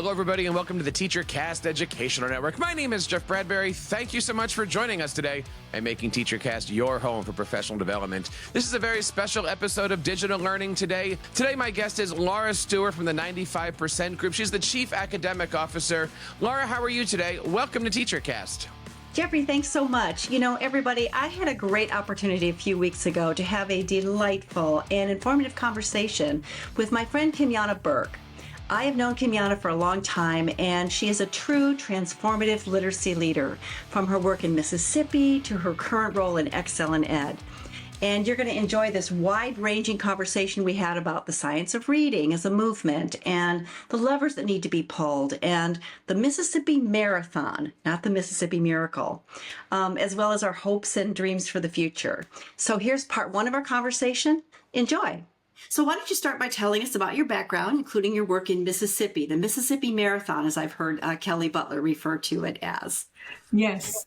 Hello, everybody, and welcome to the TEACHERCAST Educational Network. My name is Jeff Bradbury. Thank you so much for joining us today and making TEACHERCAST your home for professional development. This is a very special episode of Digital Learning today. Today, my guest is Laura Stewart from the 95% Group. She's the Chief Academic Officer. Laura, how are you today? Welcome to TEACHERCAST. Jeffrey, thanks so much. You know, everybody, I had a great opportunity a few weeks ago to have a delightful and informative conversation with my friend Kymyona Burk. I have known Kymyona for a long time, and she is a true transformative literacy leader, from her work in Mississippi to her current role in Excel and Ed. And you're going to enjoy this wide-ranging conversation we had about the science of reading as a movement and the levers that need to be pulled and the Mississippi Marathon, not the Mississippi Miracle, as well as our hopes and dreams for the future. So here's part one of our conversation. Enjoy. So why don't you start by telling us about your background, including your work in Mississippi, the Mississippi Marathon, as I've heard Kelly Butler refer to it as. Yes.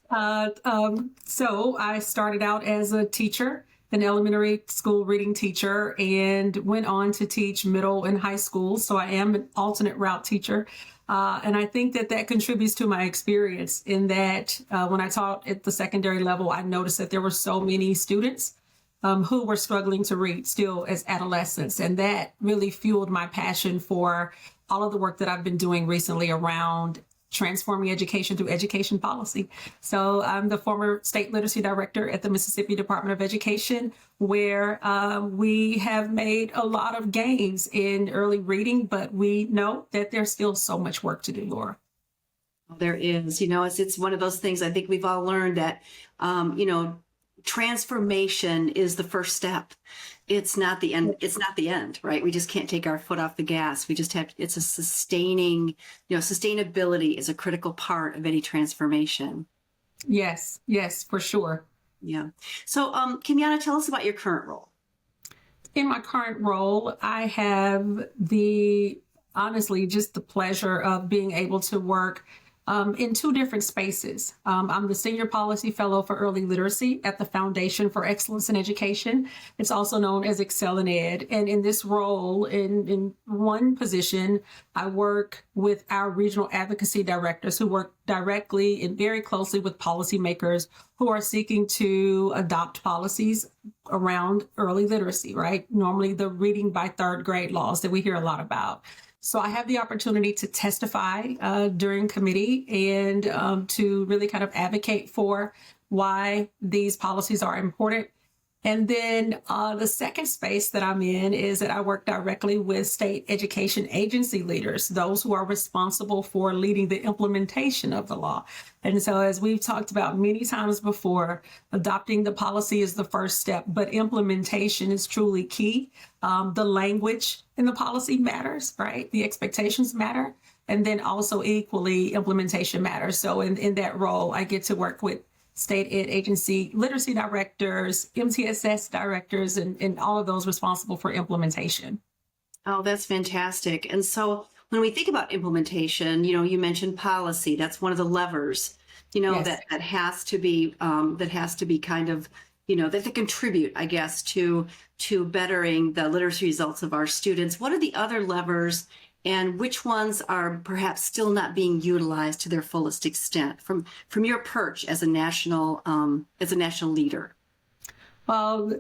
So I started out as a teacher, an elementary school reading teacher, and went on to teach middle and high school. So I am an alternate route teacher. And I think that contributes to my experience in that when I taught at the secondary level, I noticed that there were so many students who were struggling to read still as adolescents. And that really fueled my passion for all of the work that I've been doing recently around transforming education through education policy. So I'm the former state literacy director at the Mississippi Department of Education, where we have made a lot of gains in early reading, but we know that there's still so much work to do, Laura. There is. You know, it's one of those things I think we've all learned that, transformation is the first step. It's not the end. It's not the end, right? We just can't take our foot off the gas. We just have, it's a sustaining, sustainability is a critical part of any transformation. Yes, for sure. Yeah. So, Kymyona, tell us about your current role. In my current role, I have honestly, just the pleasure of being able to work in two different spaces. I'm the Senior Policy Fellow for Early Literacy at the Foundation for Excellence in Education. It's also known as Excel and Ed. And in this role, in one position, I work with our regional advocacy directors who work directly and very closely with policymakers who are seeking to adopt policies around early literacy, right? Normally the reading by third grade laws that we hear a lot about. So I have the opportunity to testify during committee and to really kind of advocate for why these policies are important. And then the second space that I'm in is that I work directly with state education agency leaders, those who are responsible for leading the implementation of the law. And so, as we've talked about many times before, adopting the policy is the first step, but implementation is truly key. The language in the policy matters, right? The expectations matter. And then also equally, implementation matters. So in that role, I get to work with state ed agency literacy directors, MTSS directors, and all of those responsible for implementation. Oh, that's fantastic. And so when we think about implementation, you mentioned policy. That's one of the levers, Yes. that has to be kind of, that contribute, I guess, to bettering the literacy results of our students. What are the other levers, and which ones are perhaps still not being utilized to their fullest extent from your perch as a national leader? Well,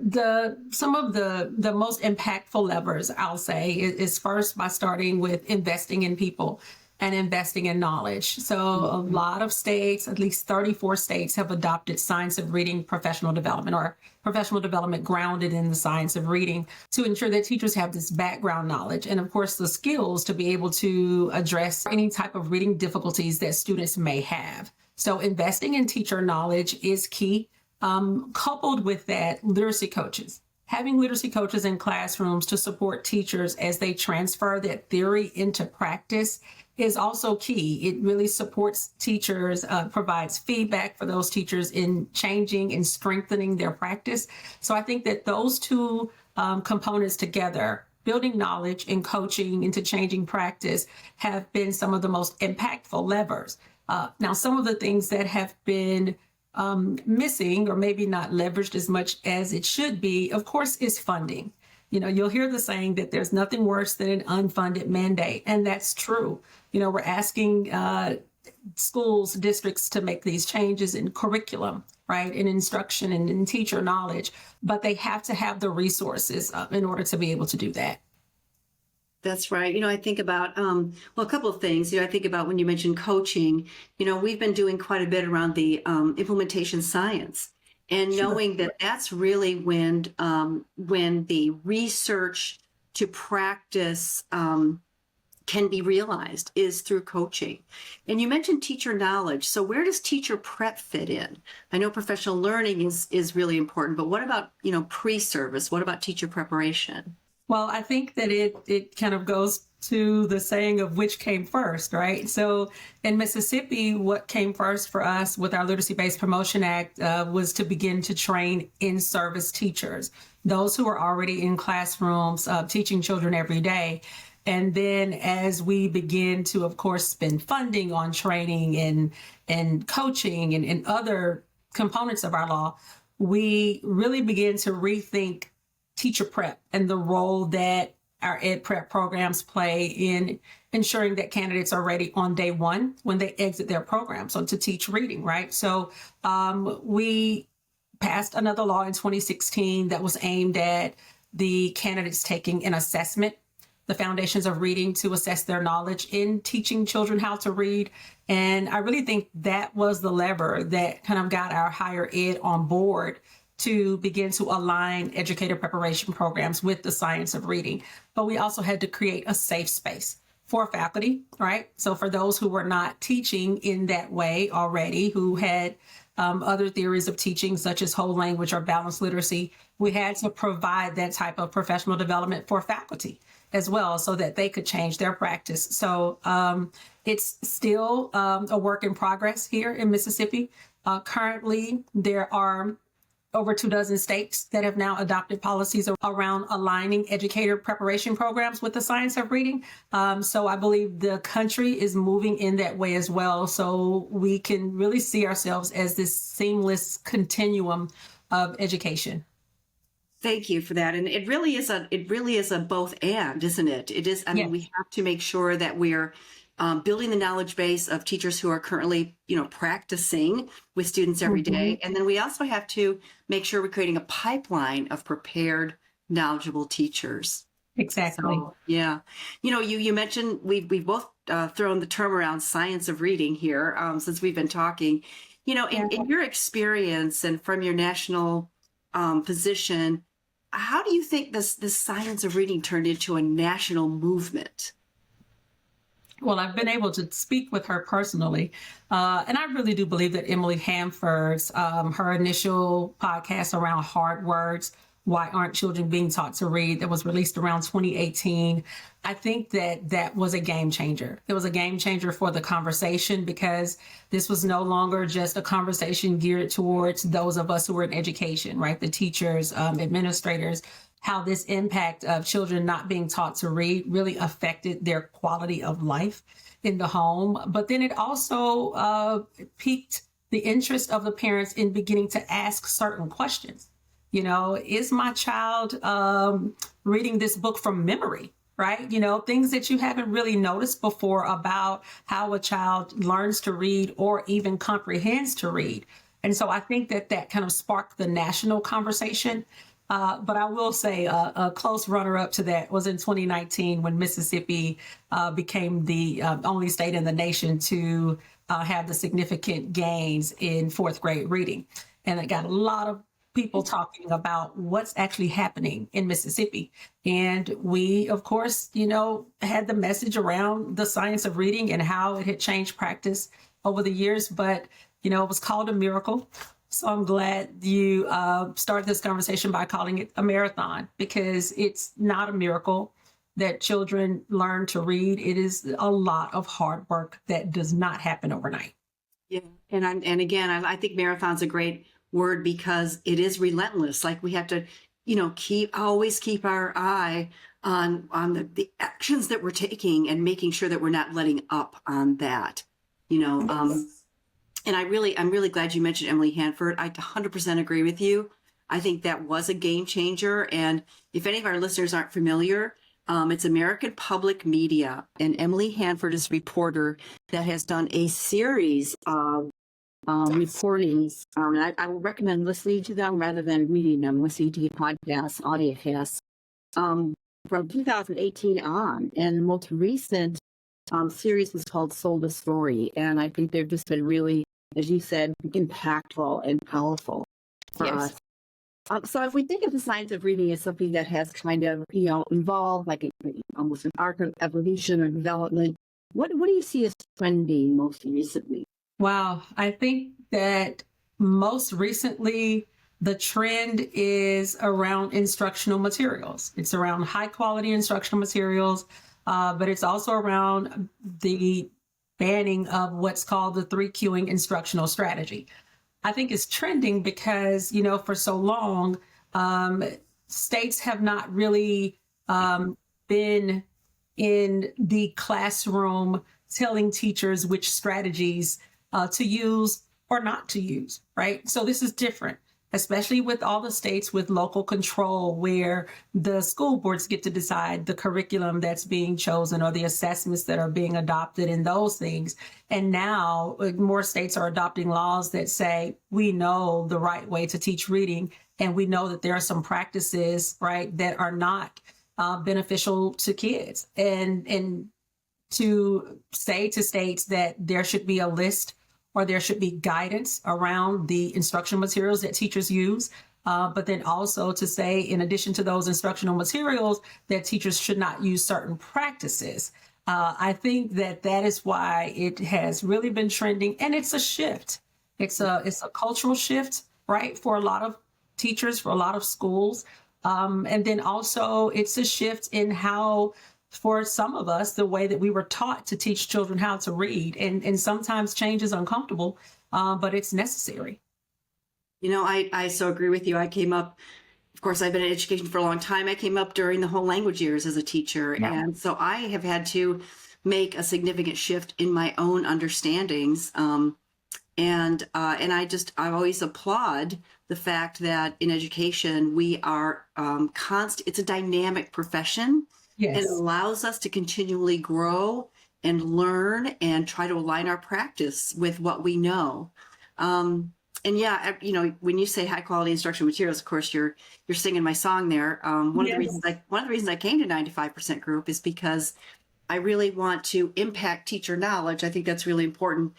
some of the most impactful levers, I'll say, is first by starting with investing in people and investing in knowledge. So a lot of states, at least 34 states, have adopted science of reading professional development, or professional development grounded in the science of reading, to ensure that teachers have this background knowledge and, of course, the skills to be able to address any type of reading difficulties that students may have. So investing in teacher knowledge is key. Coupled with that, literacy coaches. Having literacy coaches in classrooms to support teachers as they transfer that theory into practice is also key. It really supports teachers, provides feedback for those teachers in changing and strengthening their practice. So I think that those two components together, building knowledge and coaching into changing practice, have been some of the most impactful levers. Now, some of the things that have been missing or maybe not leveraged as much as it should be, of course, is funding. You'll hear the saying that there's nothing worse than an unfunded mandate. And that's true. We're asking schools, districts to make these changes in curriculum, right, in instruction and in teacher knowledge, but they have to have the resources in order to be able to do that. That's right. I think about, a couple of things. I think about when you mentioned coaching, we've been doing quite a bit around the implementation science, and knowing that that's really when the research to practice can be realized is through coaching. And you mentioned teacher knowledge. So where does teacher prep fit in? I know professional learning is really important, but what about, pre-service? What about teacher preparation? Well, I think that it kind of goes to the saying of which came first, right? So in Mississippi, what came first for us with our Literacy-Based Promotion Act was to begin to train in-service teachers, those who are already in classrooms teaching children every day. And then as we begin to, of course, spend funding on training and coaching and other components of our law, we really begin to rethink teacher prep and the role that our ed prep programs play in ensuring that candidates are ready on day one when they exit their program. So to teach reading, right? So we passed another law in 2016 that was aimed at the candidates taking an assessment, the foundations of reading, to assess their knowledge in teaching children how to read. And I really think that was the lever that kind of got our higher ed on board to begin to align educator preparation programs with the science of reading. But we also had to create a safe space for faculty, right? So for those who were not teaching in that way already, who had other theories of teaching, such as whole language or balanced literacy, we had to provide that type of professional development for faculty as well, so that they could change their practice. So it's still a work in progress here in Mississippi. Currently, there are over 24 states that have now adopted policies around aligning educator preparation programs with the science of reading. So I believe the country is moving in that way as well. So we can really see ourselves as this seamless continuum of education. Thank you for that. And it really is a both and, isn't it? It is. I mean, we have to make sure that we're building the knowledge base of teachers who are currently, practicing with students every day. And then we also have to make sure we're creating a pipeline of prepared, knowledgeable teachers. Exactly. So, yeah. You mentioned we've both thrown the term around science of reading here since we've been talking. In your experience and from your national position, how do you think this science of reading turned into a national movement? Well, I've been able to speak with her personally, and I really do believe that Emily Hanford's, her initial podcast around hard words, Why Aren't Children Being Taught to Read, that was released around 2018, I think that was a game changer. It was a game changer for the conversation, because this was no longer just a conversation geared towards those of us who were in education, right? The teachers, administrators, how this impact of children not being taught to read really affected their quality of life in the home. But then it also piqued the interest of the parents in beginning to ask certain questions. Is my child reading this book from memory, right? Things that you haven't really noticed before about how a child learns to read or even comprehends to read. And so I think that kind of sparked the national conversation. But I will say a close runner-up to that was in 2019, when Mississippi became the only state in the nation to have the significant gains in fourth grade reading. And it got a lot of people talking about what's actually happening in Mississippi. And we, of course, had the message around the science of reading and how it had changed practice over the years. But, it was called a miracle. So I'm glad you started this conversation by calling it a marathon, because it's not a miracle that children learn to read. It is a lot of hard work that does not happen overnight. Yeah. And again, I think marathon's a great word, because it is relentless. Like, we have to, always keep our eye on the actions that we're taking and making sure that we're not letting up on that, And I'm really glad you mentioned Emily Hanford. I 100% agree with you. I think that was a game changer. And if any of our listeners aren't familiar, it's American Public Media, and Emily Hanford is a reporter that has done a series of reportings. I would recommend listening to them rather than reading them, listening to podcasts, audiocasts, from 2018 on. And the most recent series was called Sold the Story. And I think they've just been really, as you said, impactful and powerful for us. So if we think of the science of reading as something that has kind of, evolved like almost an arc of evolution or development, what do you see as trending most recently? Wow. I think that most recently, the trend is around instructional materials. It's around high quality instructional materials, but it's also around the banning of what's called the 3Qing instructional strategy. I think it's trending because, for so long, states have not really been in the classroom telling teachers which strategies to use or not to use, right? So this is different, especially with all the states with local control where the school boards get to decide the curriculum that's being chosen or the assessments that are being adopted and those things. And now more states are adopting laws that say, we know the right way to teach reading, and we know that there are some practices, right, that are not beneficial to kids. And to say to states that there should be a list or there should be guidance around the instructional materials that teachers use. But then also to say, in addition to those instructional materials, that teachers should not use certain practices. I think that is why it has really been trending, and it's a shift. It's a cultural shift, right, for a lot of teachers, for a lot of schools. And then also it's a shift in how, for some of us, the way that we were taught to teach children how to read. And sometimes change is uncomfortable, but it's necessary. I so agree with you. I came up, of course, I've been in education for a long time. I came up during the whole language years as a teacher. Yeah. And so I have had to make a significant shift in my own understandings. And I always applaud the fact that in education, we are it's a dynamic profession. Yes. It allows us to continually grow and learn and try to align our practice with what we know. And yeah, when you say high quality instructional materials, of course, you're singing my song there. One of the reasons I came to 95% Group is because I really want to impact teacher knowledge. I think that's really important.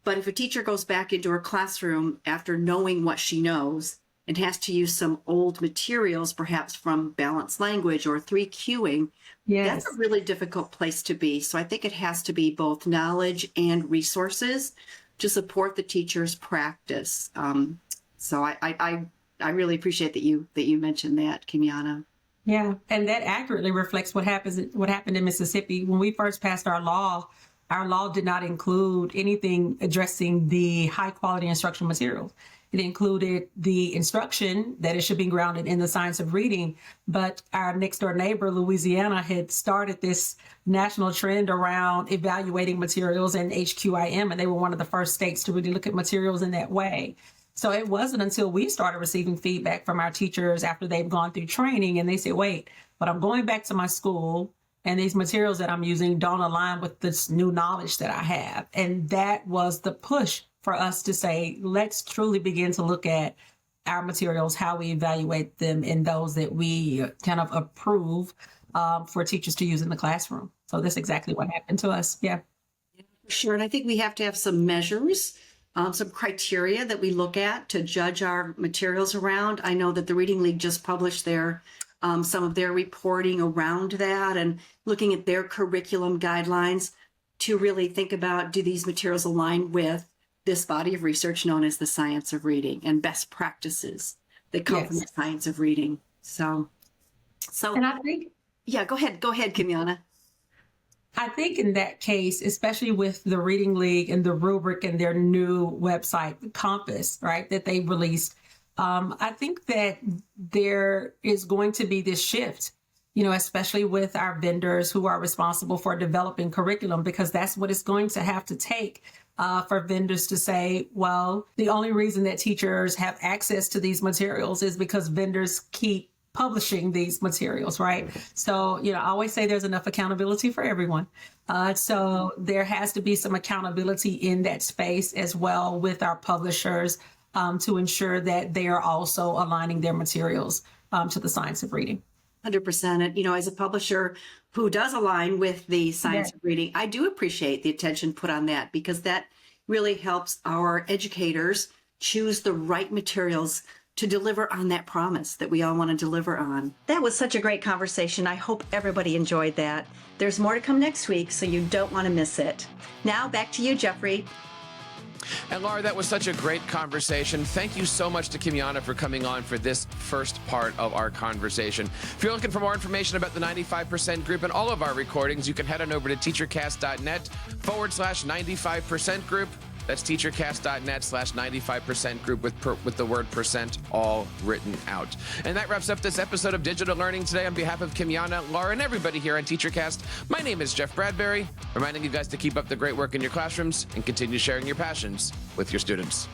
But if a teacher goes back into her classroom after knowing what she knows and has to use some old materials, perhaps from balanced language or 3Qing, that's a really difficult place to be. So I think it has to be both knowledge and resources to support the teacher's practice. So I really appreciate that you mentioned that, Kymyona. Yeah, and that accurately reflects what happened in Mississippi. When we first passed our law did not include anything addressing the high quality instructional materials. It included the instruction that it should be grounded in the science of reading. But our next door neighbor, Louisiana, had started this national trend around evaluating materials and HQIM, and they were one of the first states to really look at materials in that way. So it wasn't until we started receiving feedback from our teachers after they've gone through training, and they said, wait, but I'm going back to my school, and these materials that I'm using don't align with this new knowledge that I have. And that was the push for us to say, let's truly begin to look at our materials, how we evaluate them, and those that we kind of approve for teachers to use in the classroom. So that's exactly what happened to us. Yeah. Sure. And I think we have to have some measures, some criteria that we look at to judge our materials around. I know that the Reading League just published some of their reporting around that and looking at their curriculum guidelines to really think about, do these materials align with this body of research known as the science of reading and best practices that come from the science of reading. So, and I think, yeah, go ahead, Kymyona. I think in that case, especially with the Reading League and the rubric and their new website, Compass, right, that they released, I think that there is going to be this shift, especially with our vendors who are responsible for developing curriculum, because that's what it's going to have to take for vendors to say, well, the only reason that teachers have access to these materials is because vendors keep publishing these materials, right? So, I always say there's enough accountability for everyone. So there has to be some accountability in that space as well with our publishers to ensure that they are also aligning their materials to the science of reading. 100%. And, as a publisher who does align with the science of reading, I do appreciate the attention put on that, because that really helps our educators choose the right materials to deliver on that promise that we all want to deliver on. That was such a great conversation. I hope everybody enjoyed that. There's more to come next week, so you don't want to miss it. Now back to you, Jeffrey. And Laura, that was such a great conversation. Thank you so much to Kymyona for coming on for this first part of our conversation. If you're looking for more information about the 95% group and all of our recordings, you can head on over to teachercast.net/95% group. That's teachercast.net/95% group with the word percent all written out. And that wraps up this episode of Digital Learning Today. On behalf of Kymyona, Laura, and everybody here on TEACHERCAST, my name is Jeff Bradbury, reminding you guys to keep up the great work in your classrooms and continue sharing your passions with your students.